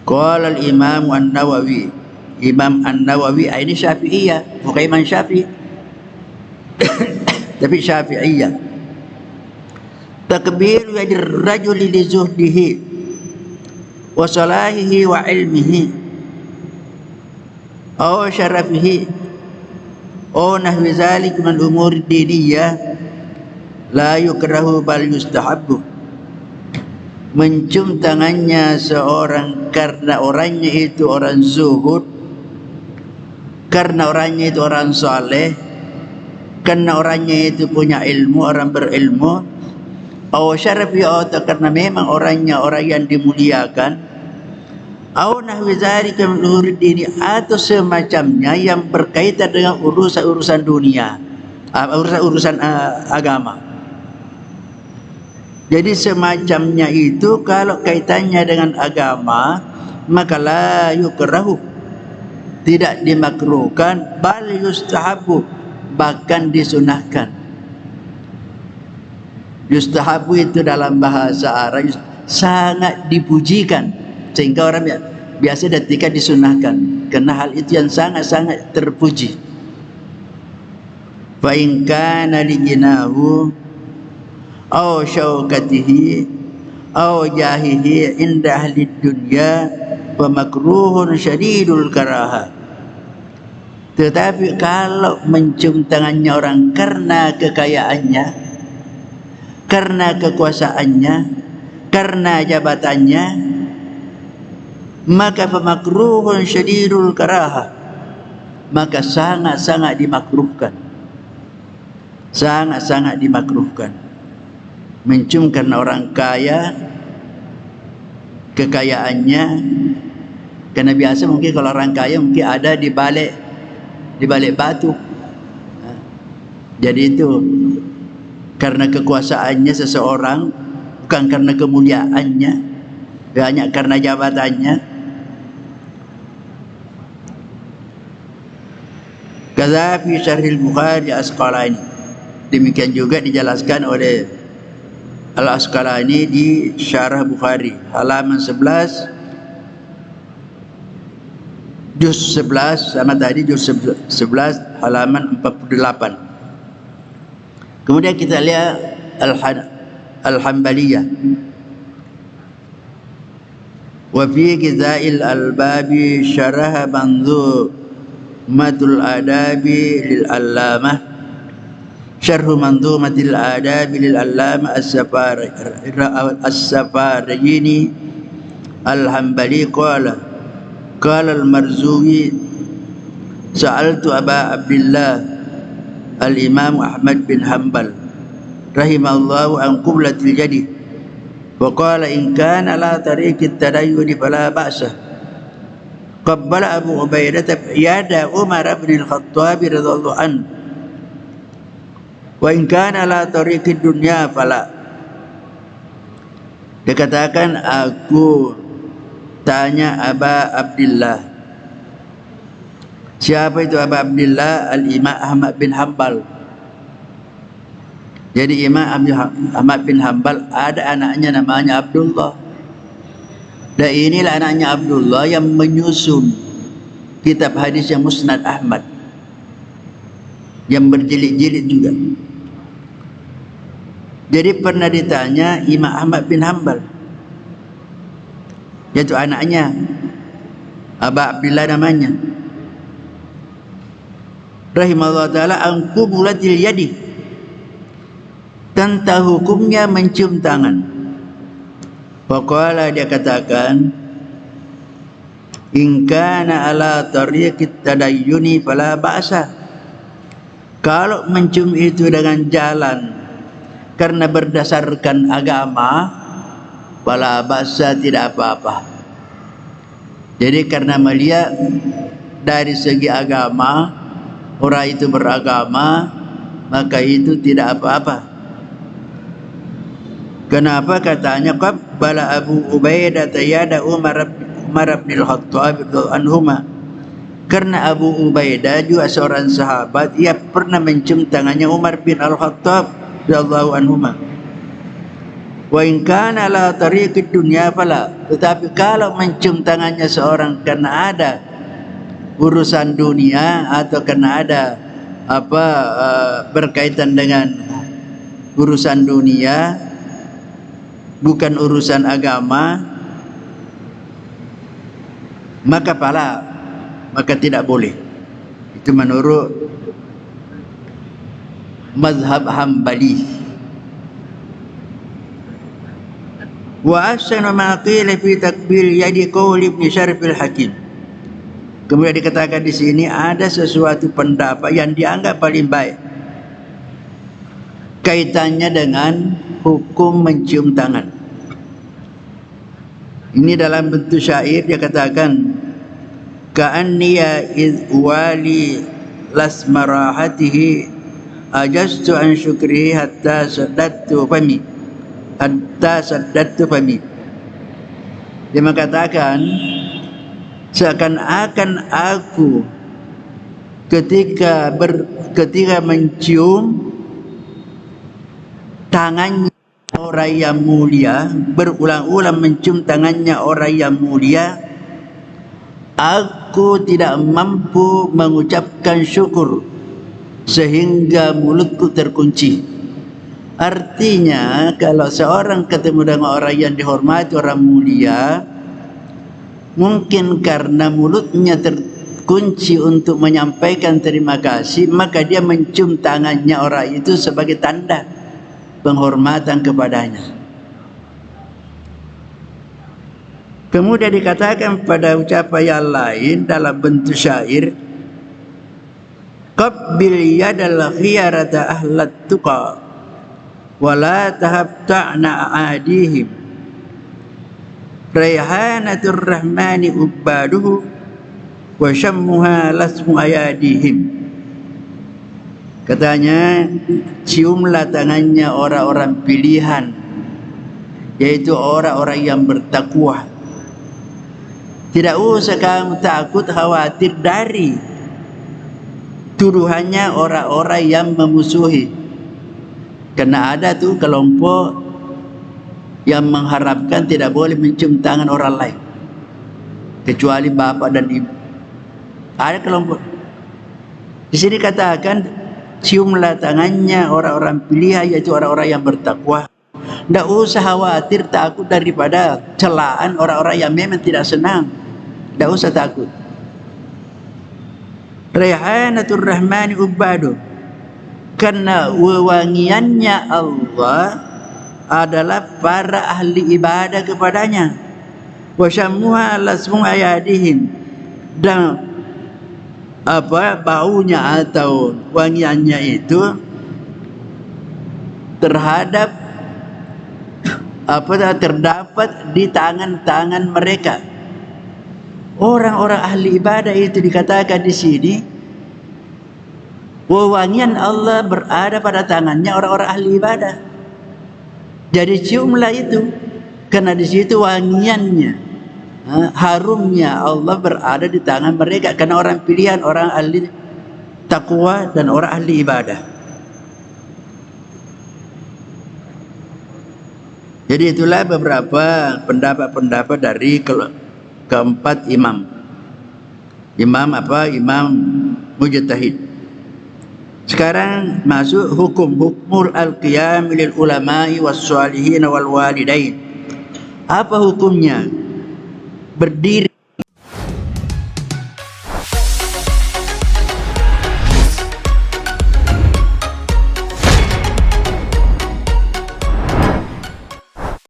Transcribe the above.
Qala al-Imam An-Nawawi, Imam An-Nawawi ini Syafi'iyah, bukan Imam Syafi'i tapi Syafi'iyah. Takbir yadir rajuli li zuhdihi wa salahihi wa ilmihi aw syarafihi aw nahwi zalik min umur diniyah la yukrahu bal yustahabbu. Mencium tangannya seorang karena orangnya itu orang zuhud, karena orangnya itu orang saleh, karena orangnya itu punya ilmu, orang berilmu, atau syarafi, atau karena memang orangnya orang yang dimuliakan, atau nahwi dzalika min umuri dini, atau semacamnya yang berkaitan dengan urusan-urusan dunia, urusan agama. Jadi semacamnya itu kalau kaitannya dengan agama, maka la yukrahu, tidak dimakruhkan, bal yustahabu, bahkan disunahkan. Yustahabu itu dalam bahasa Arab sangat dipujikan, sehingga orang biasa ketika disunahkan, karena hal itu yang sangat-sangat terpuji. Fa in kana lijinahu aw syaukatihi aw jahihi inda ahli dunya wa makruhun syadidul karaha. Tetapi kalau mencium tangannya orang karena kekayaannya, karena kekuasaannya, karena jabatannya, maka famakruhun syadidul karaha, maka sangat-sangat dimakruhkan, sangat-sangat dimakruhkan. Mencium karena orang kaya, kekayaannya, karena biasa mungkin kalau orang kaya mungkin ada di balik batu. Jadi itu karena kekuasaannya seseorang, bukan karena kemuliaannya, hanya karena jabatannya. Kadza fi Syarhil Bukhari Asqalani, demikian juga dijelaskan oleh Al-Asqalani di Syarah Bukhari halaman 11, juz 11 sama tadi juz 11 halaman 48. Kemudian kita lihat Al-Hanbaliyah. Wa fi Gizail Albabi syarah Manzumatul Adabi lil Allamah, Syarhu Manzumatil Adabi lil Allamah As-Safarajini Al-Hanbali qala Al-Marzuwi sa'altu Aba Abdillah Al-Imam Ahmad bin Hanbal rahimahullahu an qublatil jadi wa qala in kana la tariqit tadayyuni fala ba'sa. Qabbala Abu Ubaidah yada Umar bin Al-Khattab radhiyallahu anhu wa in kana la tariqid dunya fala. Dia katakan, aku tanya Aba Abdillah. Siapa itu Aba Abdillah? Al-Imam Ahmad bin Hanbal. Jadi Imam Ahmad bin Hanbal ada anaknya namanya Abdullah, dan inilah anaknya Abdullah yang menyusun kitab hadis yang Musnad Ahmad, yang berjilid-jilid juga. Jadi pernah ditanya Imam Ahmad bin Hanbal, yaitu anaknya Aba Abdillah namanya, rahimahullah ta'ala, an qublatil yadi, tentang hukumnya mencium tangan. Faqala, dia katakan, in kana ala tariqit tadayyuni fala ba'sa, kalau mencium itu dengan jalan karena berdasarkan agama, fala ba'sa, tidak apa-apa. Jadi karena melihat dari segi agama, orang itu beragama, maka itu tidak apa-apa. Kenapa? Katanya qabbala Abu Ubaidah yada Umar bin Al-Khattab anhuma, karena Abu Ubaidah juga seorang sahabat, ia pernah mencium tangannya Umar bin Al-Khattab radhiyallahu anhuma. Wa in kana la tariqid dunya fala. Tetapi kalau mencium tangannya seorang karena ada urusan dunia atau karena ada berkaitan dengan urusan dunia, bukan urusan agama, maka tidak boleh. Itu menurut mazhab Hambali. Wa ahsanu ma qila fi takbir yadi qaul Ibn Syarif al-Hakim. Kemudian dikatakan di sini ada sesuatu pendapat yang dianggap paling baik kaitannya dengan hukum mencium tangan. Ini dalam bentuk syair dia katakan, ka'anniya iz wali lasmarahatihi ajastu an syukrihi hatta saddatu fami. Dia mengatakan, seakan-akan aku ketika mencium tangannya orang yang mulia, berulang-ulang mencium tangannya orang yang mulia, aku tidak mampu mengucapkan syukur sehingga mulutku terkunci. Artinya kalau seorang ketemu dengan orang yang dihormati, orang mulia, mungkin karena mulutnya terkunci untuk menyampaikan terima kasih, maka dia mencium tangannya orang itu sebagai tanda penghormatan kepadanya. Kemudian dikatakan pada ucapan yang lain dalam bentuk syair, qabbil yadal khiyarata ahlat tuqa wala tahabta'na a'adihim rayhanatur rahmani ubbaduhu wa syammuha lasmu ayadihim. Katanya, ciumlah tangannya orang-orang pilihan, yaitu orang-orang yang bertakwa. Tidak usah kamu takut khawatir dari tuduhannya orang-orang yang memusuhi. Karena ada tuh kelompok yang mengharapkan tidak boleh mencium tangan orang lain kecuali bapak dan ibu. Ada kelompok. Di sini katakan, ciumlah tangannya orang-orang pilihan, yaitu orang-orang yang bertakwa. Tidak usah khawatir takut daripada celaan orang-orang yang memang tidak senang. Tidak usah takut. Rayhanatur rahmani ubadu. Karena wewangiannya Allah adalah para ahli ibadah kepadanya. Wa syammuha lasmu ayadihim. Dan baunya atau wangiannya itu terhadap terdapat di tangan-tangan mereka. Orang-orang ahli ibadah itu dikatakan di sini, wewangian Allah berada pada tangannya orang-orang ahli ibadah. Jadi ciumlah itu, karena di situ wangiannya, harumnya Allah berada di tangan mereka, karena orang pilihan, orang ahli takwa dan orang ahli ibadah. Jadi itulah beberapa pendapat-pendapat dari keempat imam. Imam mujtahid. Sekarang masuk hukmul al-qiyam lil ulama'i was salihin wal walidain. Apa hukumnya berdiri